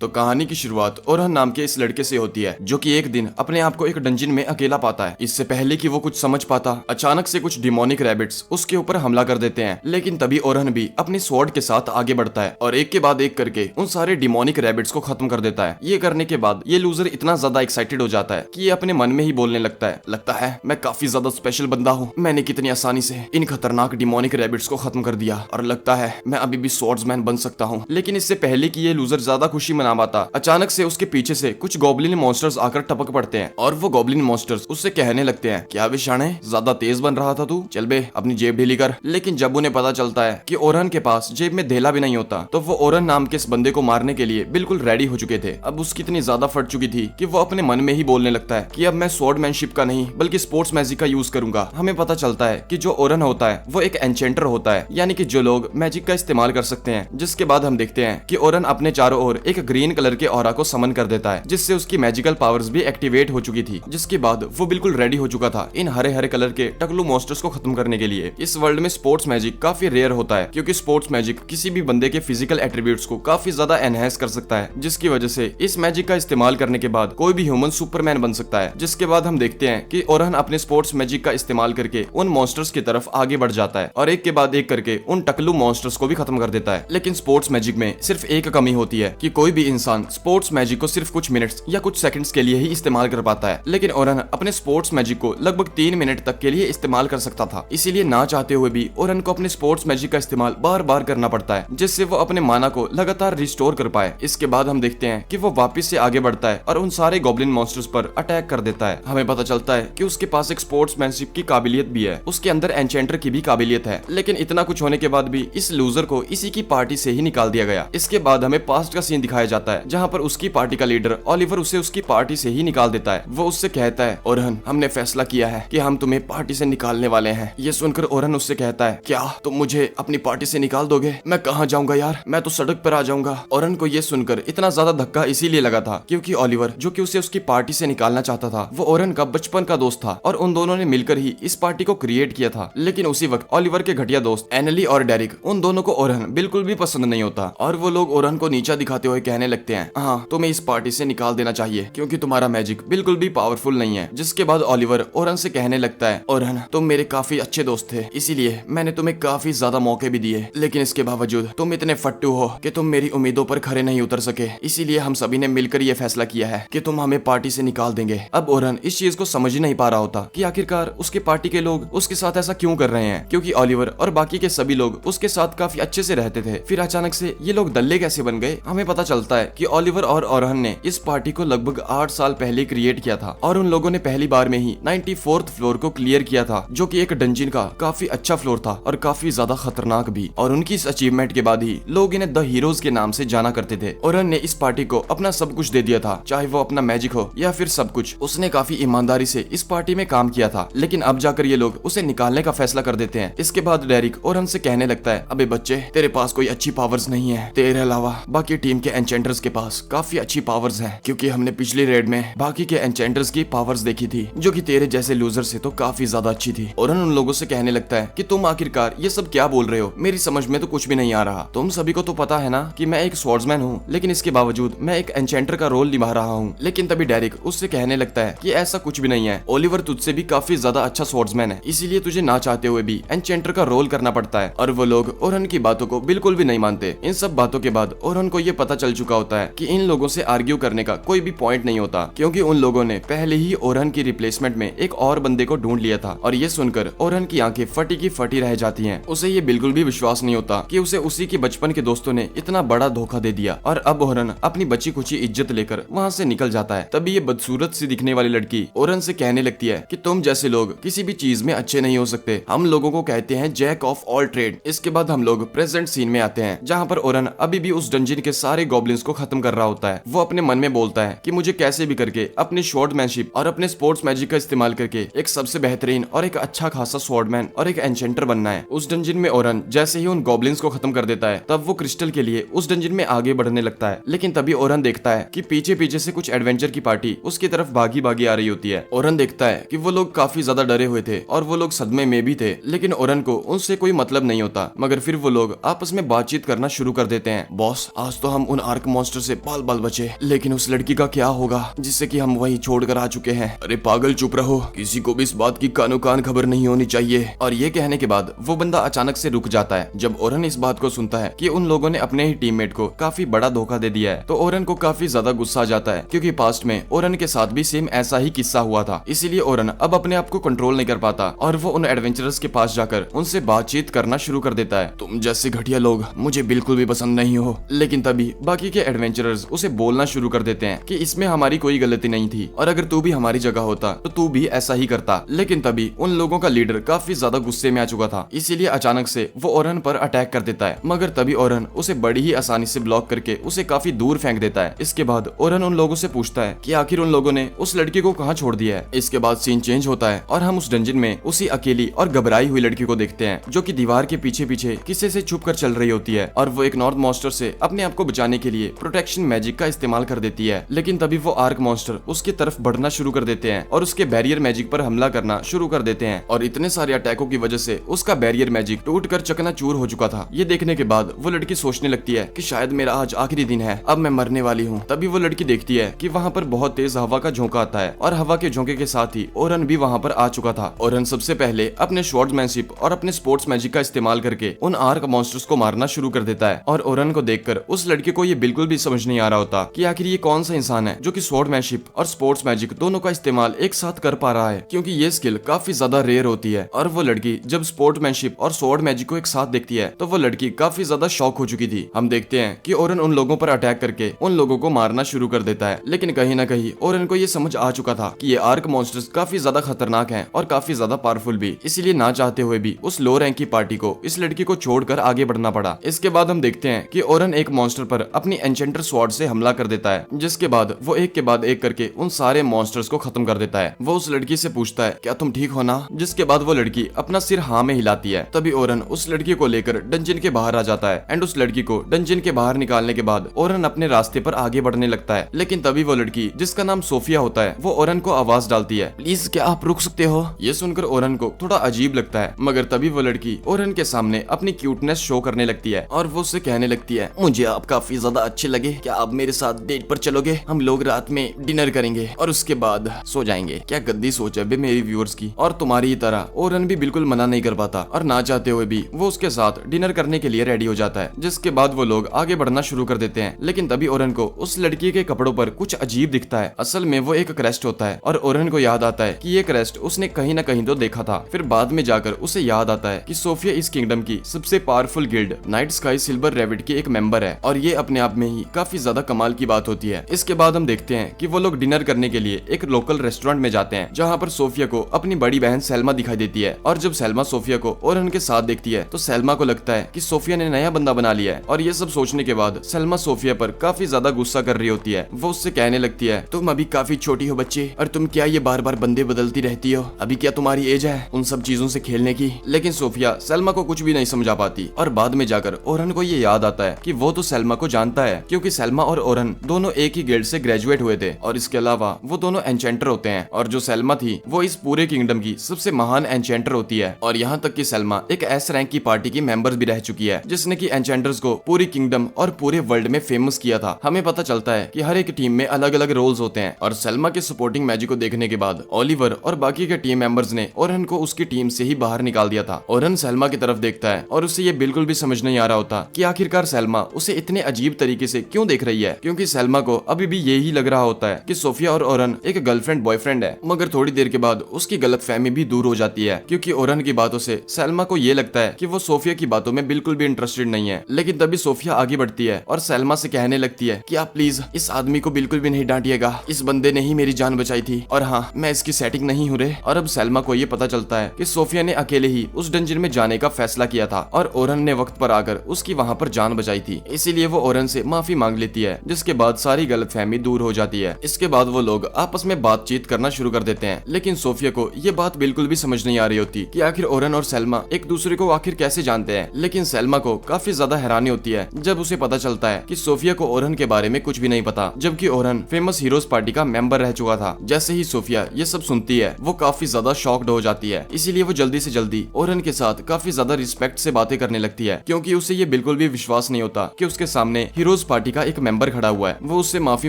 तो कहानी की शुरुआत ओरहन नाम के इस लड़के से होती है जो कि एक दिन अपने आप को एक डंजिन में अकेला पाता है। इससे पहले कि वो कुछ समझ पाता, अचानक से कुछ डिमोनिक रैबिट्स उसके ऊपर हमला कर देते हैं। लेकिन तभी ओरहन भी अपनी स्वॉर्ड के साथ आगे बढ़ता है और एक के बाद एक करके उन सारे डिमोनिक रैबिट्स को खत्म कर देता है। ये करने के बाद ये लूजर इतना ज्यादा एक्साइटेड हो जाता है कि ये अपने मन में ही बोलने लगता है मैं काफी ज्यादा स्पेशल बंदा हूँ, मैंने कितनी आसानी से इन खतरनाक डिमोनिक रैबिट्स को खत्म कर दिया और लगता है मैं अभी भी स्वॉर्ड्समैन बन सकता हूँ। लेकिन इससे पहले कि ये लूजर ज्यादा खुशी मना पाता, अचानक से उसके पीछे से कुछ गॉब्लिन मॉन्स्टर्स आकर टपक पड़ते हैं और वो गॉब्लिन मॉन्स्टर्स उससे कहने लगते हैं क्या विशाणे, ज्यादा तेज बन रहा था तू, चल बे अपनी जेब ढीली कर। लेकिन जब उन्हें पता चलता है कि ओरहन के पास जेब में धेला भी नहीं होता तो वो ओरहन नाम के इस बंदे को मारने के लिए बिल्कुल रेडी हो चुके थे। अब उसकी इतनी ज्यादा फट चुकी थी कि वो अपने मन में ही बोलने लगता है कि अब मैं स्वॉर्डमैनशिप का नहीं बल्कि स्पोर्ट्स मैजिक का यूज करूंगा। हमें पता चलता है कि जो ओरहन होता है वो एक एन्चेंटर होता है, यानी कि जो लोग मैजिक का इस्तेमाल कर सकते हैं। जिसके बाद हम देखते हैं कि ओरहन अपने चारों ओर एक ग्रीन कलर के ऑरा को समन कर देता है जिससे उसकी मैजिकल पावर्स भी एक्टिवेट हो चुकी थी। जिसके बाद वो बिल्कुल रेडी हो चुका था इन हरे हरे कलर के टकलू मॉन्स्टर्स को खत्म करने के लिए। इस वर्ल्ड में स्पोर्ट्स मैजिक काफी रेयर होता है क्योंकि स्पोर्ट्स मैजिक किसी भी बंदे के फिजिकल एट्रीब्यूट्स को काफी ज्यादा एनहेंस कर सकता है, जिसकी वजह से इस मैजिक का इस्तेमाल करने के बाद कोई भी ह्यूमन सुपरमैन बन सकता है। जिसके बाद हम देखते हैं कि ओरहन अपने स्पोर्ट्स मैजिक का इस्तेमाल करके उन मॉन्स्टर्स की तरफ आगे बढ़ जाता है और एक के बाद एक करके उन टकलू मॉन्स्टर्स को भी खत्म कर देता है। लेकिन स्पोर्ट्स मैजिक में सिर्फ एक कमी होती है कि कोई भी इंसान स्पोर्ट्स मैजिक को सिर्फ कुछ मिनट्स या कुछ सेकंड्स के लिए ही इस्तेमाल कर पाता है। लेकिन ओरहन अपने स्पोर्ट्स मैजिक को लगभग 3 मिनट तक के लिए इस्तेमाल कर सकता था। इसीलिए ना चाहते हुए भी ओरहन को अपने स्पोर्ट्स मैजिक का इस्तेमाल बार बार करना पड़ता है जिससे वो अपने माना को लगातार रिस्टोर कर पाए। इसके बाद हम देखते हैं कि वो वापस से आगे बढ़ता है और उन सारे गॉब्लिन मॉन्स्टर्स पर अटैक कर देता है। हमें पता चलता है कि उसके पास एक स्पोर्ट्समैनशिप की काबिलियत भी है, उसके अंदर एन्चेंटर की भी काबिलियत है। लेकिन इतना कुछ होने के बाद भी इस लूजर को इसी की पार्टी से ही निकाल दिया गया। इसके बाद हमें पास्ट का सीन दिखाया जाता है जहाँ पर उसकी पार्टी का लीडर ओलिवर उसे उसकी पार्टी से ही निकाल देता है। वो उससे कहता है ओरहन, हमने फैसला किया है कि हम तुम्हें पार्टी से निकालने वाले हैं। ये सुनकर ओरहन उससे कहता है क्या तुम मुझे अपनी पार्टी से निकाल दोगे? मैं कहाँ जाऊंगा यार, मैं तो सड़क पर आ जाऊंगा। ओरहन को ये सुनकर इतना ज्यादा धक्का इसीलिए लगा था क्योंकि ओलिवर जो कि उसे उसकी पार्टी से निकालना चाहता था वो ओरहन का बचपन का दोस्त था और उन दोनों ने मिलकर ही इस पार्टी को क्रिएट किया था। लेकिन उसी वक्त ओलिवर के घटिया दोस्त एनली और डेरिक, उन दोनों को ओरहन बिल्कुल भी पसंद नहीं होता और वो लोग ओरहन को नीचा दिखाते हुए कहने लगते हैं हाँ तुम्हें इस पार्टी से निकाल देना चाहिए क्योंकि तुम्हारा मैजिक बिल्कुल भी पावरफुल नहीं है। जिसके बाद ओलिवर ओरहन से कहने लगता है ओरहन, तुम मेरे काफी अच्छे दोस्त थे, इसीलिए मैंने तुम्हें काफी ज्यादा मौके भी दिए, लेकिन इसके बावजूद तुम इतने फट्टू हो कि तुम मेरी उम्मीदों पर खरे नहीं उतर सके। इसीलिए हम सभी ने मिलकर ये फैसला किया है कि तुम हमें पार्टी से निकाल देंगे। अब ओरहन इस चीज को समझ ही नहीं पा रहा होता कि आखिरकार उसके पार्टी के लोग उसके साथ ऐसा क्यों कर रहे हैं, क्योंकि ओलिवर और बाकी के सभी लोग उसके साथ काफी अच्छे से रहते थे। फिर अचानक से ये लोग दल्ले कैसे बन गए? हमें पता चलता है कि ओलिवर और ओरहन ने इस पार्टी को लगभग 8 साल पहले क्रिएट किया था और उन लोगों ने पहली बार में ही 94th फ्लोर को क्लियर किया था जो कि एक डंजिन का काफी अच्छा फ्लोर था और काफी ज्यादा खतरनाक भी। और उनकी इस अचीवमेंट के बाद ही लोग इन्हें द हीरोज के नाम से जाना करते थे। ओरहन ने इस पार्टी को अपना सब कुछ दे दिया था, चाहे वो अपना मैजिक हो या फिर सब कुछ। उसने काफी ईमानदारी से इस पार्टी में काम किया था, लेकिन अब जाकर ये लोग उसे निकालने का फैसला कर देते हैं। इसके बाद डेरिक ओरहन से कहने लगता है अबे बच्चे, तेरे पास कोई अच्छी पावर्स नहीं है, तेरे अलावा बाकी टीम के एन्चेंटर्स के पास काफी अच्छी पावर्स हैं, क्योंकि हमने पिछली रेड में बाकी के एन्चेंटर्स की पावर्स देखी थी जो कि तेरे जैसे लूजर से तो काफी ज्यादा अच्छी थी। ओरहन उन लोगों से कहने लगता है कि तुम आखिरकार ये सब क्या बोल रहे हो, मेरी समझ में तो कुछ भी नहीं आ रहा। तुम सभी को तो पता है ना कि मैं एक स्वॉर्ड्समैन हूँ, लेकिन इसके बावजूद मैं एक एन्चेंटर का रोल निभा रहा हूँ। लेकिन तभी डेरिक उससे कहने लगता है कि ऐसा कुछ भी नहीं है, ओलिवर तुझसे भी काफी ज्यादा अच्छा स्वॉर्ड्समैन है, इसीलिए तुझे ना चाहते हुए भी एन्चेंटर का रोल करना पड़ता है। और वो लोग ओरहन की बातों को बिल्कुल भी नहीं मानते। इन सब बातों के बाद ओरहन को ये पता चल चुका होता है कि इन लोगों से आर्ग्यू करने का कोई भी पॉइंट नहीं होता, क्योंकि उन लोगों ने पहले ही ओरहन की रिप्लेसमेंट में एक और बंदे को ढूंढ लिया था। और ये सुनकर ओरहन की आंखें फटी की फटी रह जाती हैं। उसे ये बिल्कुल भी विश्वास नहीं होता कि उसे उसी के बचपन के दोस्तों ने इतना बड़ा धोखा दे दिया। और अब ओरहन अपनी बची कुची इज्जत लेकर वहाँ से निकल जाता है। तभी ये बदसूरत सी दिखने वाली लड़की ओरहन से कहने लगती है कि तुम जैसे लोग किसी भी चीज में अच्छे नहीं हो सकते, हम लोगों को कहते हैं जैक ऑफ ऑल ट्रेड। इसके बाद हम लोग प्रेजेंट सीन में आते हैं जहाँ पर ओरहन अभी भी उस डंजिन के सारे गॉब्लिन्स को खत्म कर रहा होता है। वो अपने मन में बोलता है कि मुझे कैसे भी करके अपनी स्वॉर्डमैनशिप और अपने स्पोर्ट्स मैजिक का इस्तेमाल करके एक सबसे बेहतरीन और एक अच्छा खासा स्वॉर्डमैन और एक एन्चेंटर बनना है। उस डंजिन में ओरहन जैसे ही उन गॉब्लिन्स को खत्म कर देता है तब वो क्रिस्टल के लिए उस डंजिन में आगे बढ़ने लगता है। लेकिन तभी ओरहन देखता है कि पीछे पीछे से कुछ एडवेंचर की पार्टी उसकी तरफ भागी भागी आ रही होती है। ओरहन देखता है कि वो लोग काफी ज्यादा डरे हुए थे और वो लोग सदमे में भी थे, लेकिन ओरहन को उनसे कोई मतलब नहीं होता। मगर फिर वो लोग आपस में बातचीत करना शुरू कर देते हैं। बॉस, आज तो हम उन आर्क मॉन्स्टर से बाल बाल बचे, लेकिन उस लड़की का क्या होगा जिससे कि हम वही छोड़कर आ चुके हैं। अरे पागल चुप रहो, किसी को भी इस बात की कानो कान खबर नहीं होनी चाहिए। और ये कहने के बाद वो बंदा अचानक से रुक जाता है। जब ओरन इस बात को सुनता है कि उन लोगों ने अपने ही टीममेट को काफी बड़ा धोखा दे दिया है, तो ओरन को काफी ज्यादा गुस्सा आ जाता है, क्योंकि पास्ट में ओरन के साथ भी सेम ऐसा ही किस्सा हुआ था। इसीलिए ओरन अब अपने आप को कंट्रोल नहीं कर पाता और वो उन एडवेंचरर्स के पास जाकर उनसे बातचीत करना शुरू कर देता है। तुम जैसे घटिया लोग मुझे बिल्कुल भी पसंद नहीं हो। लेकिन तभी बाकी के एडवेंचरर्स उसे बोलना शुरू कर देते हैं कि इसमें हमारी कोई गलती नहीं थी, और अगर तू भी हमारी जगह होता तो तू भी ऐसा ही करता। लेकिन तभी उन लोगों का लीडर काफी ज्यादा गुस्से में आ चुका था, इसीलिए अचानक से वो ओरन पर अटैक कर देता है। मगर तभी ओरन उसे बड़ी ही आसानी से ब्लॉक करके उसे काफी दूर फेंक देता है। इसके बाद ओरन उन लोगों से पूछता है कि आखिर उन लोगों ने उस लड़की को कहाँ छोड़ दिया है। इसके बाद सीन चेंज होता है और हम उस डंजन में उसी अकेली और घबराई हुई लड़की को देखते हैं, जो कि दीवार के पीछे पीछे किसी से छुप कर चल रही होती है, और वो एक नॉर्थ मॉन्स्टर से अपने आप को बचाने के लिए प्रोटेक्शन मैजिक का इस्तेमाल कर देती है। लेकिन तभी वो आर्क मॉन्स्टर उसकी तरफ बढ़ना शुरू कर देते हैं और उसके बैरियर मैजिक पर हमला करना शुरू कर देते हैं, और इतने सारे अटैकों की वजह से उसका बैरियर मैजिक टूटकर चकनाचूर हो चुका था। ये देखने के बाद वो लड़की सोचने लगती है कि शायद मेरा आज आखिरी दिन है, अब मैं मरने वाली हूँ। तभी वो लड़की देखती है कि वहाँ पर बहुत तेज हवा का झोंका आता है, और हवा के झोंके के साथ ही ओरन भी वहाँ पर आ चुका था। ओरन सबसे पहले अपने स्वॉर्ड्समैनशिप और अपने स्पोर्ट्स मैजिक का इस्तेमाल करके उन आर्क मॉन्स्टर्स को मारना शुरू कर देता है, और ओरन को देखकर उस लड़की को ये बिल्कुल भी समझ नहीं आ रहा होता कि आखिर ये कौन सा इंसान है जो कि स्वॉर्डमैनशिप और स्पोर्ट्स मैजिक दोनों का इस्तेमाल एक साथ कर पा रहा है, क्योंकि ये स्किल काफी ज्यादा रेयर होती है। और वो लड़की जब स्पोर्ट्समैनशिप और स्वॉर्ड मैजिक को एक साथ देखती है तो वो लड़की काफी ज्यादा शॉक हो चुकी थी। हम देखते हैं कि ओरन उन लोगों पर अटैक करके उन लोगों को मारना शुरू कर देता है, लेकिन कहीं ना कहीं ओरन को ये समझ आ चुका था कि ये आर्क मॉन्स्टर्स काफी ज्यादा खतरनाक हैं और काफी ज्यादा पावरफुल भी, इसीलिए ना चाहते हुए भी उस लो रैंक की पार्टी को इस लड़की को छोड़कर आगे बढ़ना पड़ा। इसके बाद हम देखते हैं कि ओरन एक मॉन्स्टर पर अपनी एन्चेंटर स्वॉर्ड से हमला कर देता है, जिसके बाद वो एक के बाद एक करके उन सारे मॉन्स्टर्स को खत्म कर देता है। वो उस लड़की से पूछता है क्या तुम ठीक हो ना, जिसके बाद वो लड़की अपना सिर हाँ में हिलाती है। तभी ओरन उस लड़की को लेकर डंजन के बाहर आ जाता है, एंड उस लड़की को डंजन के बाहर निकालने के बाद ओरन अपने रास्ते पर आगे बढ़ने लगता है। लेकिन तभी वो लड़की जिसका नाम सोफिया होता है वो ओरन को आवाज डालती है, प्लीज क्या आप रुक सकते हो। ये सुनकर ओरन को थोड़ा अजीब लगता है, मगर तभी वो लड़की ओरन के सामने अपनी क्यूटनेस शो करने लगती है और वो उससे कहने लगती है मुझे आप काफी ज्यादा अच्छे लगे, क्या आप मेरे साथ डेट पर चलोगे, हम लोग रात में डिनर करेंगे और उसके बाद सो जाएंगे। क्या गंदी सोच है बे मेरी व्यूअर्स की। और तुम्हारी तरह ओरन भी बिल्कुल मना नहीं कर पाता और ना चाहते हुए भी वो उसके साथ डिनर करने के लिए रेडी हो जाता है, जिसके बाद वो लोग आगे बढ़ना शुरू कर देते हैं। लेकिन तभी ओरन को उस लड़की के कपड़ों पर कुछ अजीब दिखता है। असल में वो एक क्रेस्ट होता है और ओरन को याद आता है कि ये क्रेस्ट उसने कहीं ना कहीं तो देखा था। फिर बाद में जाकर उसे याद आता है कि सोफिया इस किंगडम की सबसे powerful guild night sky silver reviewed की एक मेंबर है, और ये अपने आप में ही काफी ज्यादा कमाल की बात होती है। इसके बाद हम देखते हैं कि वो लोग डिनर करने के लिए एक लोकल रेस्टोरेंट में जाते हैं, जहाँ पर सोफिया को अपनी बड़ी बहन सेल्मा दिखाई देती है। और जब सेल्मा सोफिया को ओरन के साथ देखती है तो सेल्मा को लगता है कि सोफिया ने नया बंदा बना लिया है, और ये सब सोचने के बाद सेल्मा सोफिया पर काफी ज्यादा गुस्सा कर रही होती है। वो उससे कहने लगती है तुम अभी काफी छोटी हो बच्चे, और तुम क्या ये बार बार बंदे बदलती रहती हो, अभी क्या तुम्हारी एज है उन सब चीजों से खेलने की। लेकिन सोफिया सेल्मा को कुछ भी नहीं समझा पाती, और बाद में जाकर ओरन को ये याद आता है कि वो तो सेल्मा को जानता है, क्योंकि सेल्मा और ओरन दोनों एक ही गिल्ड से ग्रेजुएट हुए थे, और इसके अलावा वो दोनों एन्चेंटर होते हैं। और जो सेल्मा थी वो इस पूरे किंगडम की सबसे महान एन्चेंटर होती है, और यहाँ तक कि सेल्मा एक एस रैंक की पार्टी की मेंबर भी रह चुकी है, जिसने की एन्चेंटर्स को पूरी किंगडम और पूरे वर्ल्ड में फेमस किया था। हमें पता चलता है कि हर एक टीम में अलग अलग रोल्स होते हैं, और सेल्मा के सपोर्टिंग मैजिक को देखने के बाद ओलिवर और बाकी के टीम मेंबर्स ने ओरन को उसकी टीम से ही बाहर निकाल दिया था। ओरन सेल्मा की तरफ देखता है और उसे ये बिल्कुल भी समझ नहीं आ रहा होता कि आखिरकार सेल्मा उसे इतने अजीब तरीके से क्यों देख रही है, क्योंकि सेल्मा को अभी भी यही लग रहा होता है कि सोफिया और ओरन एक गर्लफ्रेंड बॉयफ्रेंड है। मगर थोड़ी देर के बाद उसकी गलतफहमी भी दूर हो जाती है, क्योंकि ओरन की बातों से सेल्मा को ये लगता है कि वो सोफिया की बातों में बिल्कुल भी इंटरेस्टेड नहीं है। लेकिन तभी सोफिया आगे बढ़ती है और सेल्मा से कहने लगती है कि आप प्लीज इस आदमी को बिल्कुल भी नहीं डांटिएगा, इस बंदे ने ही मेरी जान बचाई थी, और हाँ मैं इसकी सेटिंग नहीं हूँ रे। और अब सेल्मा को ये पता चलता है कि सोफिया ने अकेले ही उस डंजन में जाने का फैसला किया था, और ओरन ने वक्त पर आकर उसकी वहाँ पर जान बचाई थी, इसीलिए वो ओरन से माफी मांग लेती है, जिसके बाद सारी गलतफहमी दूर हो जाती है। इसके बाद वो लोग आपस में बातचीत करना शुरू कर देते हैं, लेकिन सोफिया को ये बात बिल्कुल भी समझ नहीं आ रही होती कि आखिर ओरन और सेल्मा एक दूसरे को आखिर कैसे जानते हैं। लेकिन सेल्मा को काफी ज्यादा हैरानी होती है जब उसे पता चलता है कि सोफिया को ओरन के बारे में कुछ भी नहीं पता, जबकि ओरन फेमस हीरोज पार्टी का मेंबर रह चुका था। जैसे ही सोफिया ये सब सुनती है वो काफी ज्यादा शॉक्ड हो जाती है, इसीलिए वो जल्दी से जल्दी ओरन के साथ काफी ज्यादा रिस्पेक्ट से बातें करने लगती है, क्योंकि उसे ये बिल्कुल भी विश्वास नहीं होता कि उसके सामने हीरोज हीरोज पार्टी का एक मेंबर खड़ा हुआ है। वो उससे माफी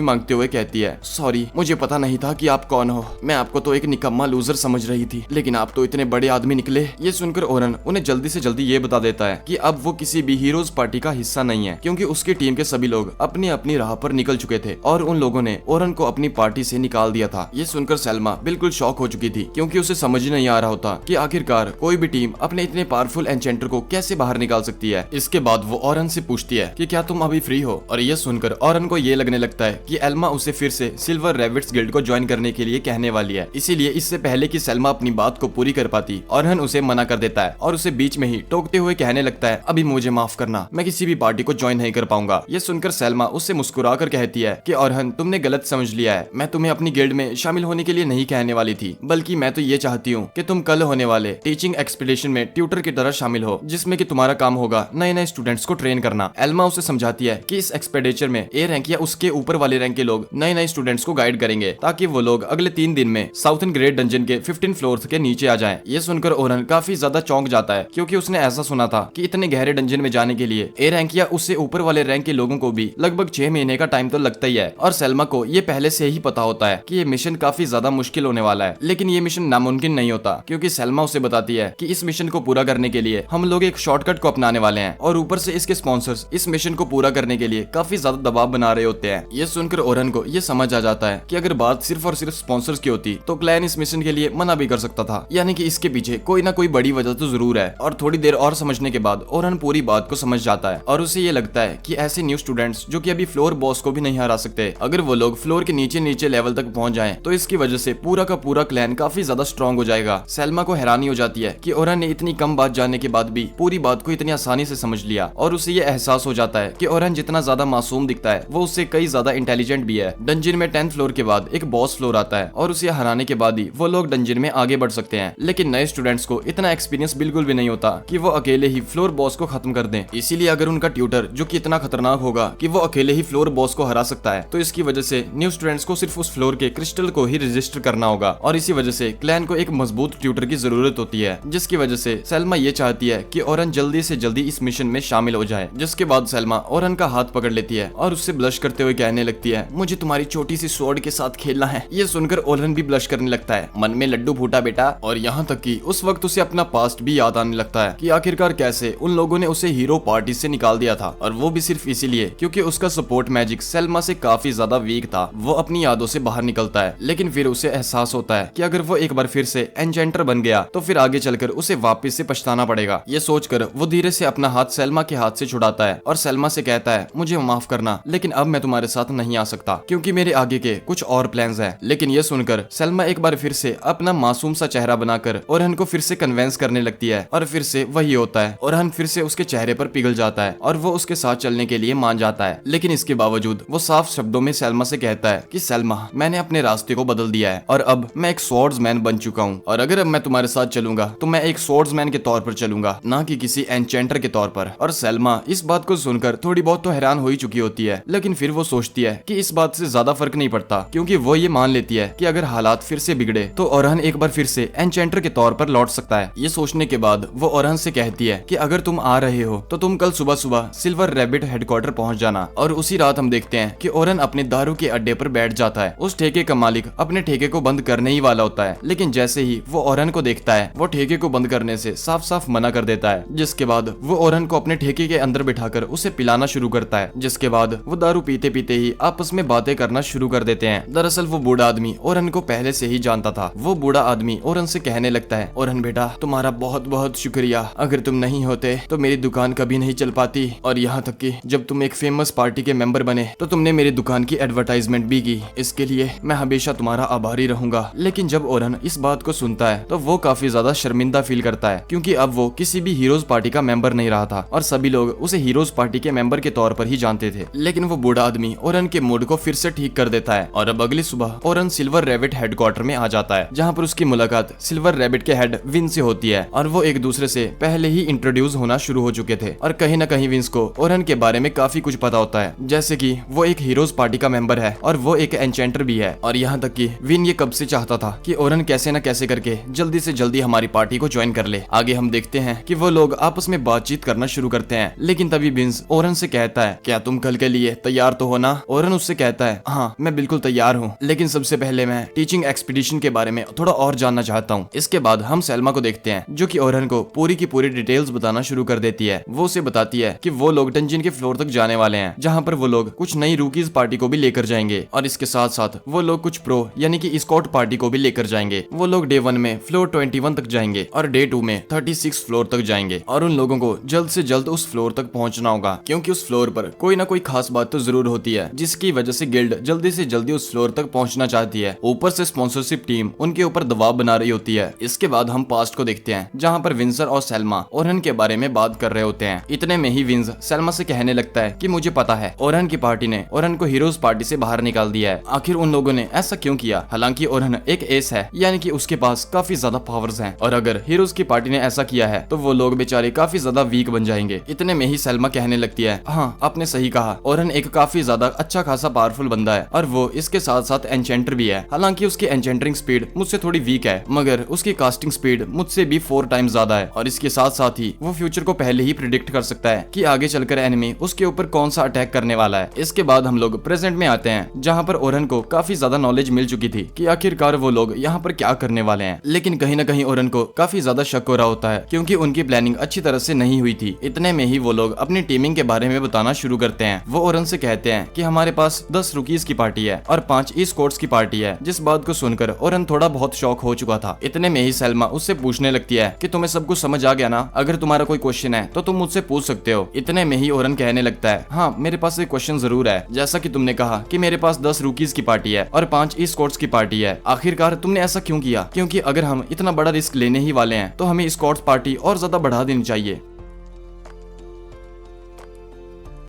मांगते हुए कहती है, सॉरी, मुझे पता नहीं था कि आप कौन हो। मैं आपको तो एक निकम्मा लूजर समझ रही थी, लेकिन आप तो इतने बड़े आदमी निकले। ये सुनकर ओरन उन्हें जल्दी से जल्दी ये बता देता है कि अब वो किसी भी हीरोज पार्टी का हिस्सा नहीं है, क्योंकि उसकी टीम के सभी लोग अपनी अपनी राह पर निकल चुके थे और उन लोगों ने ओरन को अपनी पार्टी से निकाल दिया था। ये सुनकर सैल्मा बिल्कुल शॉक हो चुकी थी, क्योंकि उसे समझ ही नहीं आ रहा होता कि आखिरकार कोई भी टीम अपने इतने पावरफुल एन्चेंटर को कैसे बाहर निकाल सकती है। इसके बाद वो ओरन से पूछती है कि क्या तुम अभी फ्री हो, और ये सुनकर ओरन को ये लगने लगता है कि एल्मा उसे फिर से सिल्वर रैबिट्स गिल्ड को ज्वाइन करने के लिए कहने वाली है। इसीलिए इससे पहले कि सैल्मा अपनी बात को पूरी कर पाती, ओरन उसे मना कर देता है और उसे बीच में ही टोकते हुए कहने लगता है, अभी मुझे माफ करना, मैं किसी भी पार्टी को ज्वाइन नहीं कर पाऊंगा। ये सुनकर सैल्मा उससे मुस्कुरा कर कहती है कि ओरन, तुमने गलत समझ लिया है, मैं तुम्हें अपनी गिल्ड में शामिल होने के लिए नहीं कहने वाली थी, बल्कि मैं तो ये चाहती हूँ कि तुम कल होने वाले टीचिंग एक्सपीडिशन में ट्यूटर की तरह शामिल हो, जिसमें कि तुम्हारा काम होगा नए नए स्टूडेंट्स को ट्रेन करना। एल्मा उसे समझाती है कि इस एक्सपेडिचर में ए रैंक या उसके ऊपर वाले रैंक के लोग नए नए स्टूडेंट्स को गाइड करेंगे, ताकि वो लोग अगले 3 दिन में साउथर्न ग्रेट डंजन के 15 फ्लोर्स के नीचे आ जाएं। ये सुनकर ओरन काफी ज्यादा चौंक जाता है, क्योंकि उसने ऐसा सुना था कि इतने गहरे डंजन में जाने के लिए ए रैंक या उससे ऊपर वाले रैंक के लोगों को भी लगभग 6 महीने का टाइम तो लगता ही है। और सैल्मा को ये पहले से ही पता होता है कि ये मिशन काफी ज्यादा मुश्किल होने वाला है, लेकिन ये मिशन नामुमकिन नहीं होता, क्योंकि सैल्मा उसे बताती है कि इस मिशन को पूरा करने के लिए हम लोग एक शॉर्टकट को अपनाने वाले हैं, और ऊपर से इसके स्पॉन्सर्स इस मिशन को पूरा करने के लिए काफी ज्यादा दबाव बना रहे होते हैं। ये सुनकर ओरन को ये समझ आ जाता है कि अगर बात सिर्फ और सिर्फ स्पॉन्सर्स की होती तो क्लैन इस मिशन के लिए मना भी कर सकता था, यानी कि इसके पीछे कोई ना कोई बड़ी वजह तो जरूर है। और थोड़ी देर और समझने के बाद ओरन पूरी बात को समझ जाता है, और उसे ये लगता है कि ऐसे न्यू स्टूडेंट्स जो कि अभी फ्लोर बॉस को भी नहीं हरा सकते, अगर वो लोग फ्लोर के नीचे नीचे लेवल तक पहुंच जाएं, तो इसकी वजह से पूरा का पूरा क्लैन काफी ज्यादा स्ट्रॉन्ग हो जाएगा। सैल्मा को हैरानी हो जाती है कि ओरन ने इतनी कम बात जानने के बाद भी पूरी बात को इतनी आसानी से समझ लिया, और उसे ये एहसास हो जाता है कि ओरन जितना ज्यादा मासूम दिखता है वो उससे कई ज्यादा इंटेलिजेंट भी है। डंजन में 10th फ्लोर के बाद एक बॉस फ्लोर आता है, और उसे हराने के बाद ही वो लोग डंजन में आगे बढ़ सकते हैं, लेकिन नए स्टूडेंट्स को इतना एक्सपीरियंस बिल्कुल भी नहीं होता कि वो अकेले ही फ्लोर बॉस को खत्म कर दें। इसीलिए अगर उनका ट्यूटर जो कि इतना खतरनाक होगा कि वो अकेले ही फ्लोर बॉस को हरा सकता है, तो इसकी वजह से न्यू स्टूडेंट्स को सिर्फ उस फ्लोर के क्रिस्टल को ही रजिस्टर करना होगा, और इसी वजह से क्लैन को एक मजबूत ट्यूटर की जरूरत होती है, जिसकी वजह से सैल्मा ये चाहती है कि ओरन जल्दी से जल्दी इस मिशन में शामिल हो जाए। जिसके बाद सैल्मा ओरन का हाथ पकड़ लेती है और उससे ब्लश करते हुए कहने लगती है, मुझे तुम्हारी छोटी सी स्वॉर्ड के साथ खेलना है। ये सुनकर ओरन भी ब्लश करने लगता है, मन में लड्डू फूटा बेटा। और यहाँ तक कि उस वक्त उसे अपना पास्ट भी याद आने लगता है कि आखिरकार कैसे उन लोगों ने उसे हीरो पार्टी से निकाल दिया था, और वो भी सिर्फ इसीलिए क्योंकि उसका सपोर्ट मैजिक सैल्मा से काफी ज्यादा वीक था। वो अपनी यादों से बाहर निकलता है, लेकिन फिर उसे एहसास होता है कि अगर वो एक बार फिर से एन्चेंटर बन गया तो फिर आगे चलकर उसे वापस से पछताना पड़ेगा। ये सोचकर वो धीरे से अपना हाथ सैल्मा के हाथ से छुड़ाता है और सैल्मा से कहता है, मुझे माफ करना, लेकिन अब मैं तुम्हारे साथ नहीं आ सकता, क्योंकि मेरे आगे के कुछ और प्लान्स हैं। लेकिन ये सुनकर सैल्मा एक बार फिर से अपना मासूम सा चेहरा बनाकर ओरहन को फिर से कन्वेंस करने लगती है, और फिर से वही होता है। ओरहन फिर से उसके चेहरे पर पिघल जाता है और वो उसके साथ चलने के लिए मान जाता है। लेकिन इसके बावजूद वो साफ शब्दों में सैल्मा से कहता है कि सैल्मा, मैंने अपने रास्ते को बदल दिया है और अब मैं एक स्वॉर्ड्समैन बन चुका हूँ, और अगर अब मैं तुम्हारे साथ चलूंगा तो मैं एक स्वॉर्ड्समैन के तौर पर चलूंगा, ना कि किसी एन्चेंटर के तौर पर। और सैल्मा इस बात को सुनकर थोड़ी बहुत तो हैरान हो ही चुकी होती है, लेकिन फिर वो सोचती है कि इस बात से ज्यादा फर्क नहीं पड़ता, क्योंकि वो ये मान लेती है कि अगर हालात फिर से बिगड़े तो ओरहन एक बार फिर से एन्चेंटर के तौर पर लौट सकता है। ये सोचने के बाद वो ओरहन से कहती है कि अगर तुम आ रहे हो तो तुम कल सुबह सुबह सिल्वर रैबिट हेडक्वार्टर पहुंच जाना। और उसी रात हम देखते हैं कि ओरहन अपने दारू के अड्डे पर बैठ जाता है। उस ठेके का मालिक अपने ठेके को बंद करने ही वाला होता है, लेकिन जैसे ही वो ओरहन को देखता है वो ठेके को बंद करने से साफ साफ मना कर देता है। जिसके बाद वो ओरहन को अपने ठेके के अंदर बिठाकर उसे पिलाना शुरू करता है। जिसके बाद वो दारू पीते पीते ही आपस में बातें करना शुरू कर देते हैं। दरअसल वो बूढ़ा आदमी ओरहन को पहले से ही जानता था। वो बूढ़ा आदमी ओरहन से कहने लगता है, ओरहन बेटा, तुम्हारा बहुत बहुत शुक्रिया, अगर तुम नहीं होते तो मेरी दुकान कभी नहीं चल पाती, और यहाँ तक कि जब तुम एक फेमस पार्टी के मेंबर बने तो तुमने मेरी दुकान की एडवर्टाइजमेंट भी की, इसके लिए मैं हमेशा तुम्हारा आभारी रहूंगा। लेकिन जब ओरहन इस बात को सुनता है तो वो काफी ज्यादा शर्मिंदा फील करता है, क्योंकि अब वो किसी भी हीरोज पार्टी का मेंबर नहीं रहा था और सभी लोग उसे हीरोज पार्टी के मेंबर के तौर पर ही जानते थे। लेकिन वो बूढ़ा आदमी ओरहन के मूड को फिर से ठीक कर देता है, और अब अगली सुबह ओरहन सिल्वर रैबिट हेडक्वार्टर में आ जाता है, जहाँ पर उसकी मुलाकात सिल्वर रैबिट के हेड विंस से होती है, और वो एक दूसरे से पहले ही इंट्रोड्यूस होना शुरू हो चुके थे। और कहीं ना कहीं विंस को ओरहन के बारे में काफी कुछ पता होता है, जैसे कि वो एक हीरोज पार्टी का मेंबर है और वो एक एन्चेंटर भी है, और यहाँ तक कि विन ये कब से चाहता था कि ओरहन कैसे न कैसे करके जल्दी से जल्दी हमारी पार्टी को ज्वाइन कर ले। आगे हम देखते हैं कि वो लोग आपस में बातचीत करना शुरू करते हैं, लेकिन तभी विंस ओरहन से कहता है क्या तुम कल के लिए तैयार तो हो ना? ओरन उससे कहता है हाँ मैं बिल्कुल तैयार हूँ, लेकिन सबसे पहले मैं टीचिंग एक्सपीडिशन के बारे में थोड़ा और जानना चाहता हूँ। इसके बाद हम सैल्मा को देखते हैं जो कि ओरन को पूरी की पूरी डिटेल्स बताना शुरू कर देती है। वो उसे बताती है कि वो लोग डंजन के फ्लोर तक जाने वाले हैं जहाँ पर वो लोग कुछ नई रूकीज पार्टी को भी लेकर जाएंगे और इसके साथ साथ वो लोग कुछ प्रो यानी कि स्कॉट पार्टी को भी लेकर जाएंगे। वो लोग डे 1 में फ्लोर 21 तक जाएंगे और डे 2 में 36 फ्लोर तक जाएंगे और उन लोगों को जल्द से जल्द उस फ्लोर तक पहुंचना होगा क्योंकि उस फ्लोर पर कोई ना कोई खास बात तो जरूर होती है जिसकी वजह से गिल्ड जल्दी से जल्दी उस फ्लोर तक पहुंचना चाहती है। ऊपर से स्पॉन्सरशिप टीम उनके ऊपर दबाव बना रही होती है। इसके बाद हम पास्ट को देखते हैं जहाँ पर विंसर और सैल्मा ओरहन के बारे में बात कर रहे होते हैं। इतने में ही विंस सैल्मा से कहने लगता है कि मुझे पता है ओरहन की पार्टी ने ओरहन को हीरोज पार्टी से बाहर निकाल दिया है। आखिर उन लोगों ने ऐसा क्यों किया? हालांकि ओरहन एक एस है यानी कि उसके पास काफी ज्यादा पावर्स हैं और अगर हीरोज की पार्टी ने ऐसा किया है तो वो लोग बेचारे काफी ज्यादा वीक बन जाएंगे। इतने में ही सैल्मा कहने लगती है हाँ आपने सही कहा, ओरहन एक काफी ज्यादा अच्छा खासा पावरफुल बंदा है और वो इसके साथ साथ एन्चेंटर भी है। हालांकि उसकी एन्चेंटरिंग स्पीड मुझसे थोड़ी वीक है मगर उसकी कास्टिंग स्पीड मुझसे भी 4 टाइम्स ज्यादा है और इसके साथ साथ ही वो फ्यूचर को पहले ही प्रिडिक्ट कर सकता है कि आगे चलकर एनिमी उसके ऊपर कौन सा अटैक करने वाला है। इसके बाद हम लोग प्रेजेंट में आते हैं जहाँ पर ओरहन को काफी ज्यादा नॉलेज मिल चुकी थी कि आखिरकार वो लोग यहाँ पर क्या करने वाले हैं, लेकिन कहीं ना कहीं ओरहन को काफी ज्यादा शक हो रहा होता है क्योंकि उनकी प्लानिंग अच्छी तरह से नहीं हुई थी। इतने में ही वो लोग अपनी टीमिंग के बारे में बताना शुरू करते हैं। वो ओरहन से कहते हैं कि हमारे पास 10 रुकीज की पार्टी है और 5 ई स्पोर्ट्स की पार्टी है। जिस बात को सुनकर ओरहन थोड़ा बहुत शॉक हो चुका था। इतने में ही सैल्मा उससे पूछने लगती है कि तुम्हें सब कुछ समझ आ गया ना? अगर तुम्हारा कोई क्वेश्चन है तो तुम मुझसे पूछ सकते हो। इतने में ही ओरहन कहने लगता है हाँ मेरे पास एक क्वेश्चन जरूर है। जैसा कि तुमने कहा कि मेरे पास 10 रुकीज की पार्टी है और 5 ई स्पोर्ट्स की पार्टी है, आखिरकार तुमने ऐसा क्यों किया? क्योंकि अगर हम इतना बड़ा रिस्क लेने ही वाले हैं तो हमें स्कॉट्स पार्टी और ज्यादा बढ़ा देनी चाहिए।